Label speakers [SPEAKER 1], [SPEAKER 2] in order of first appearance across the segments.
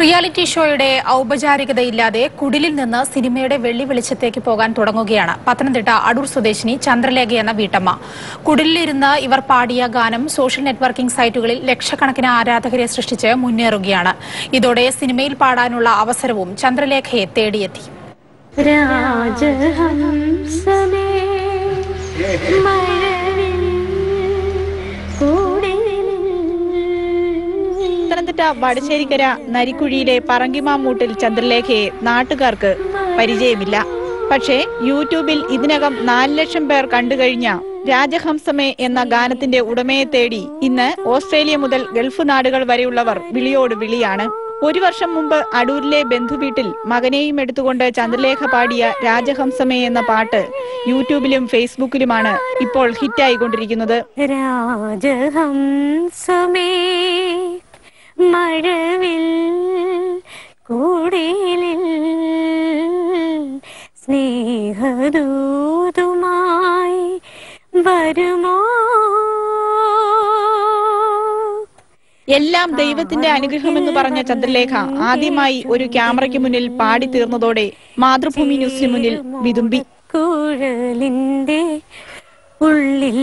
[SPEAKER 1] Reality ഷോയുടെ ഔപചാരികതയില്ലാതെ കുടിലിൽ നിന്ന് സിനിമയുടെ വെള്ളി വെളിച്ചത്തേക്ക് പോകാൻ തുടങ്ങുകയാണ് പത്തനംതിട്ട അടൂർ സ്വദേശിനി ചന്ദ്രലേഖ എന്ന വീട്ടമ്മ. കുടിലിലിരുന്ന് ഇവർ പാടിയ ഗാനം സോഷ്യൽ നെറ്റ്വർക്കിംഗ് സൈറ്റുകളിൽ ലക്ഷക്കണക്കിന് ആരാധകരെ സൃഷ്ടിച്ച് മുന്നേറുകയാണ്. ഇതോടെ സിനിമയിൽ പാടാനുള്ള അവസരവും ചന്ദ്രലേഖയെ തേടിയെത്തി. പത്തനംതിട്ട വടശ്ശേരിക്കര നരിക്കുഴിയിലെ പറങ്കിമാമൂട്ടിൽ ചന്ദ്രലേഖയെ നാട്ടുകാർക്ക് പരിചയമില്ല. പക്ഷേ യൂട്യൂബിൽ ഇതിനകം 4 ലക്ഷം പേർ കണ്ടുകഴിഞ്ഞ രാജഹംസമേ എന്ന ഗാനത്തിന്റെ ഉടമയെ തേടി ഇന്ന് ഓസ്ട്രേലിയ മുതൽ ഗൾഫ് നാടുകൾ വരെയുള്ളവർ വിളിയോട് വിളിയാണ്. 1 വർഷം മുമ്പ് അടൂരിലെ ബന്ധുവീട്ടിൽ മകനെയും എടുത്തുകൊണ്ട് ചന്ദ്രലേഖ പാടിയ രാജഹംസമേ എന്ന പാട്ട് യൂട്യൂബിലും ഫേസ്ബുക്കിലുമാണ് ഇപ്പോൾ ഹിറ്റായിക്കൊണ്ടിരിക്കുന്നത്.
[SPEAKER 2] രാജഹംസമേ മഴവിൽ കൂടിലിൽ സ്നേഹദൂതുമായി വരുമോ?
[SPEAKER 1] എല്ലാം ദൈവത്തിന്റെ അനുഗ്രഹമെന്ന് പറഞ്ഞ ചന്ദ്രലേഖ ആദ്യമായി ഒരു ക്യാമറയ്ക്ക് മുന്നിൽ പാടി തീർന്നതോടെ മാതൃഭൂമി ന്യൂസിന് മുന്നിൽ വിതുമ്പി.
[SPEAKER 2] കുഴലിന്റെ ഉള്ളിൽ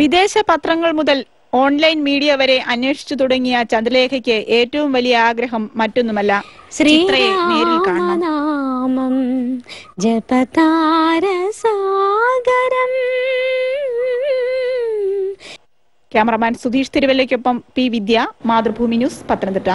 [SPEAKER 1] വിദേശ പത്രങ്ങൾ മുതൽ ഓൺലൈൻ മീഡിയ വരെ അന്വേഷിച്ചു തുടങ്ങിയ ചന്ദ്രലേഖയ്ക്ക് ഏറ്റവും വലിയ ആഗ്രഹം മറ്റൊന്നുമല്ല, ചിത്രയെ നേരിൽ കാണണം.
[SPEAKER 2] ജപതാരസാഗരം.
[SPEAKER 1] ക്യാമറമാൻ സുധീഷ് തിരുവല്ലയ്ക്കൊപ്പം പി വിദ്യ, മാതൃഭൂമി ന്യൂസ്, പത്തനംതിട്ട.